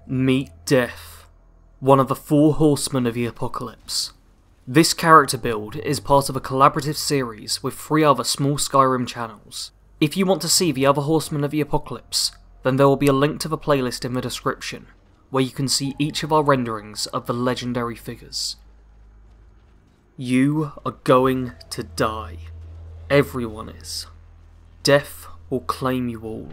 Meet Death, one of the 4 Horsemen of the Apocalypse. This character build is part of a collaborative series with 3 other small Skyrim channels. If you want to see the other Horsemen of the Apocalypse, then there will be a link to the playlist in the description, where you can see each of our renderings of the legendary figures. You are going to die. Everyone is. Death will claim you all.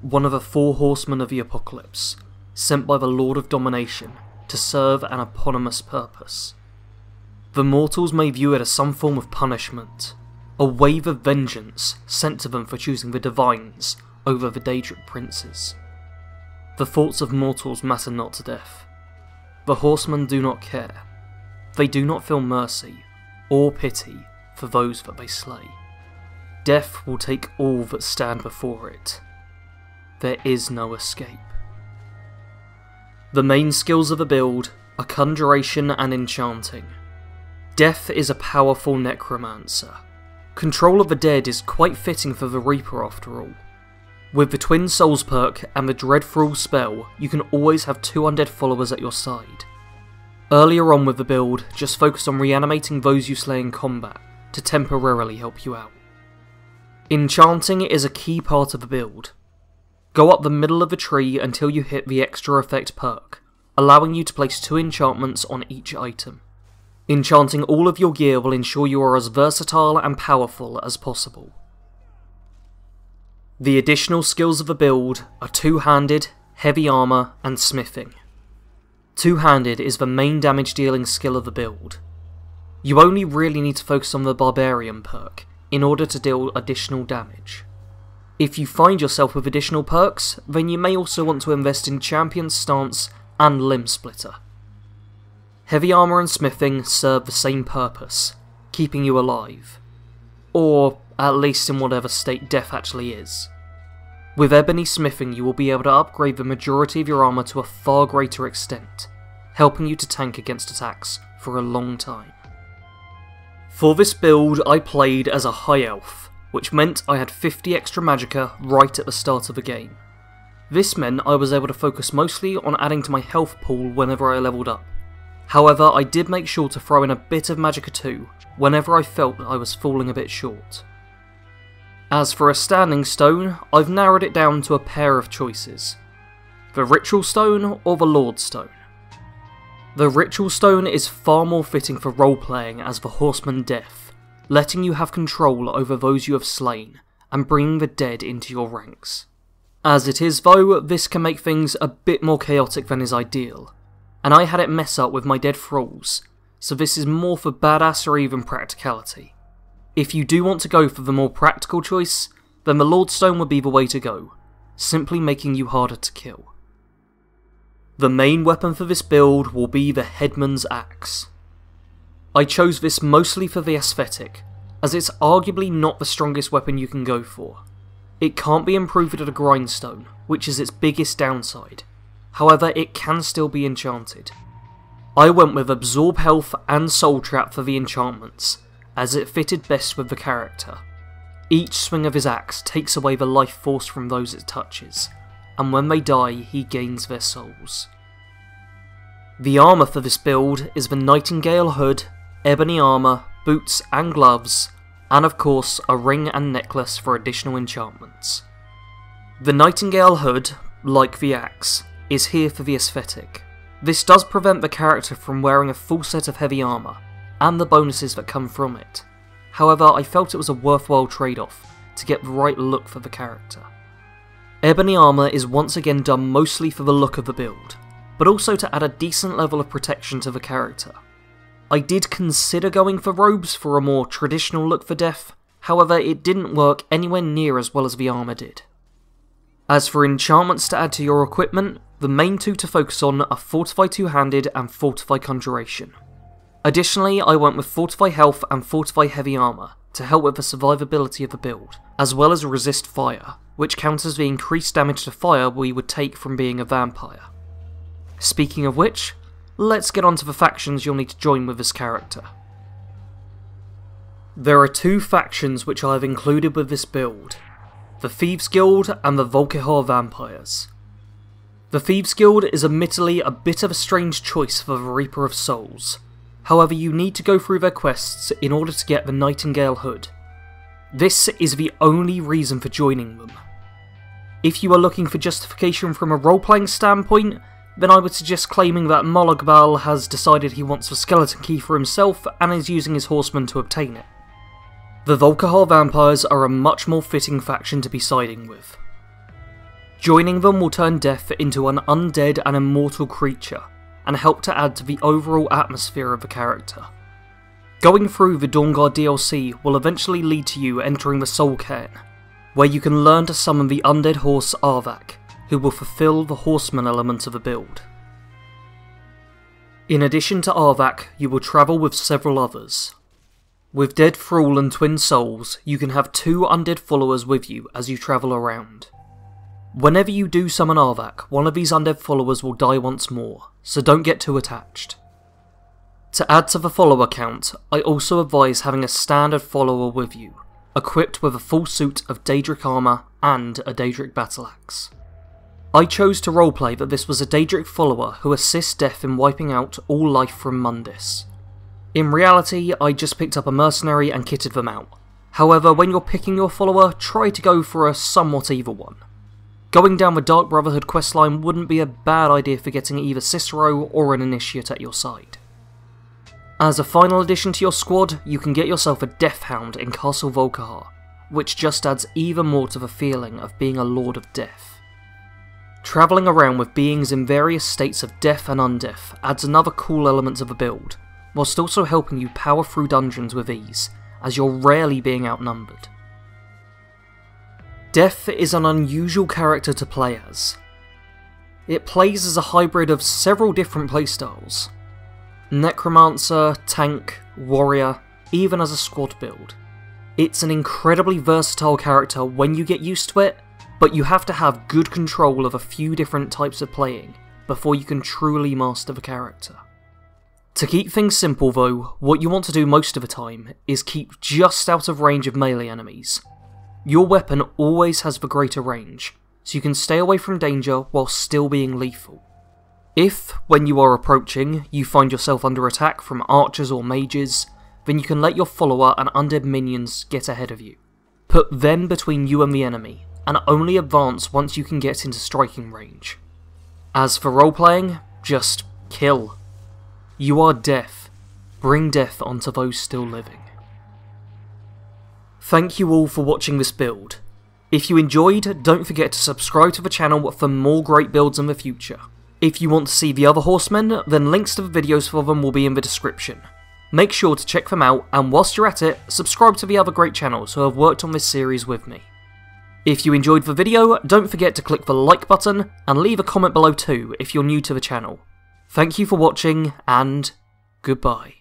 One of the 4 Horsemen of the Apocalypse, sent by the Lord of Domination to serve an eponymous purpose. The mortals may view it as some form of punishment, a wave of vengeance sent to them for choosing the Divines over the Daedric princes. The thoughts of mortals matter not to Death. The Horsemen do not care. They do not feel mercy or pity for those that they slay. Death will take all that stand before it. There is no escape. The main skills of the build are Conjuration and Enchanting. Death is a powerful necromancer. Control of the dead is quite fitting for the Reaper after all. With the Twin Souls perk and the Dreadful spell, you can always have 2 undead followers at your side. Earlier on with the build, just focus on reanimating those you slay in combat to temporarily help you out. Enchanting is a key part of the build. Go up the middle of the tree until you hit the Extra Effect perk, allowing you to place 2 enchantments on each item. Enchanting all of your gear will ensure you are as versatile and powerful as possible. The additional skills of the build are Two-Handed, Heavy Armour and Smithing. Two-Handed is the main damage dealing skill of the build. You only really need to focus on the Barbarian perk in order to deal additional damage. If you find yourself with additional perks, then you may also want to invest in Champion Stance and Limb Splitter. Heavy Armour and Smithing serve the same purpose, keeping you alive. Or, at least in whatever state death actually is. With Ebony Smithing you will be able to upgrade the majority of your armour to a far greater extent, helping you to tank against attacks for a long time. For this build I played as a High Elf, which meant I had 50 extra magicka right at the start of the game. This meant I was able to focus mostly on adding to my health pool whenever I leveled up. However, I did make sure to throw in a bit of magicka too, whenever I felt that I was falling a bit short. As for a standing stone, I've narrowed it down to a pair of choices. The Ritual Stone or the Lord Stone. The Ritual Stone is far more fitting for role-playing as the Horseman Death, letting you have control over those you have slain, and bringing the dead into your ranks. As it is though, this can make things a bit more chaotic than is ideal, and I had it mess up with my dead thralls, so this is more for badassery than practicality. If you do want to go for the more practical choice, then the Lord Stone would be the way to go, simply making you harder to kill. The main weapon for this build will be the Headman's Axe. I chose this mostly for the aesthetic, as it's arguably not the strongest weapon you can go for. It can't be improved at a grindstone, which is its biggest downside. However, it can still be enchanted. I went with Absorb Health and Soul Trap for the enchantments, as it fitted best with the character. Each swing of his axe takes away the life force from those it touches, and when they die he gains their souls. The armour for this build is the Nightingale Hood, Ebony Armour, boots and gloves, and of course a ring and necklace for additional enchantments. The Nightingale Hood, like the axe, is here for the aesthetic. This does prevent the character from wearing a full set of heavy armour, and the bonuses that come from it. However, I felt it was a worthwhile trade-off to get the right look for the character. Ebony Armour is once again done mostly for the look of the build, but also to add a decent level of protection to the character. I did consider going for robes for a more traditional look for Death, however it didn't work anywhere near as well as the armour did. As for enchantments to add to your equipment, the main 2 to focus on are Fortify Two-Handed and Fortify Conjuration. Additionally, I went with Fortify Health and Fortify Heavy Armour to help with the survivability of the build, as well as Resist Fire, which counters the increased damage to fire we would take from being a vampire. Speaking of which, let's get on to the factions you'll need to join with this character. There are 2 factions which I have included with this build, the Thieves Guild and the Volkihar Vampires. The Thieves Guild is admittedly a bit of a strange choice for the Reaper of Souls. However, you need to go through their quests in order to get the Nightingale Hood. This is the only reason for joining them. If you are looking for justification from a role-playing standpoint, then I would suggest claiming that Mologbal has decided he wants the skeleton key for himself and is using his horsemen to obtain it. The Volkihar vampires are a much more fitting faction to be siding with. Joining them will turn Death into an undead and immortal creature, and help to add to the overall atmosphere of the character. Going through the Dawnguard DLC will eventually lead to you entering the Soul Cairn, where you can learn to summon the undead horse Arvak, who will fulfill the Horseman element of the build. In addition to Arvak, you will travel with several others. With Dead Thrall and Twin Souls, you can have 2 undead followers with you as you travel around. Whenever you do summon Arvak, one of these undead followers will die once more, so don't get too attached. To add to the follower count, I also advise having a standard follower with you, equipped with a full suit of Daedric armour and a Daedric battle axe. I chose to roleplay that this was a Daedric follower who assists Death in wiping out all life from Mundus. In reality, I just picked up a mercenary and kitted them out. However, when you're picking your follower, try to go for a somewhat evil one. Going down the Dark Brotherhood questline wouldn't be a bad idea for getting either Cicero or an initiate at your side. As a final addition to your squad, you can get yourself a Death Hound in Castle Volkihar, which just adds even more to the feeling of being a Lord of Death. Travelling around with beings in various states of death and undeath adds another cool element to the build, whilst also helping you power through dungeons with ease, as you're rarely being outnumbered. Death is an unusual character to play as. It plays as a hybrid of several different playstyles. Necromancer, tank, warrior, even as a squad build. It's an incredibly versatile character when you get used to it, but you have to have good control of a few different types of playing before you can truly master the character. To keep things simple though, what you want to do most of the time is keep just out of range of melee enemies. Your weapon always has the greater range, so you can stay away from danger while still being lethal. If, when you are approaching, you find yourself under attack from archers or mages, then you can let your follower and undead minions get ahead of you. Put them between you and the enemy, and only advance once you can get into striking range. As for roleplaying, just kill. You are Death. Bring death onto those still living. Thank you all for watching this build. If you enjoyed, don't forget to subscribe to the channel for more great builds in the future. If you want to see the other Horsemen, then links to the videos for them will be in the description. Make sure to check them out, and whilst you're at it, subscribe to the other great channels who have worked on this series with me. If you enjoyed the video, don't forget to click the like button, and leave a comment below too if you're new to the channel. Thank you for watching, and goodbye.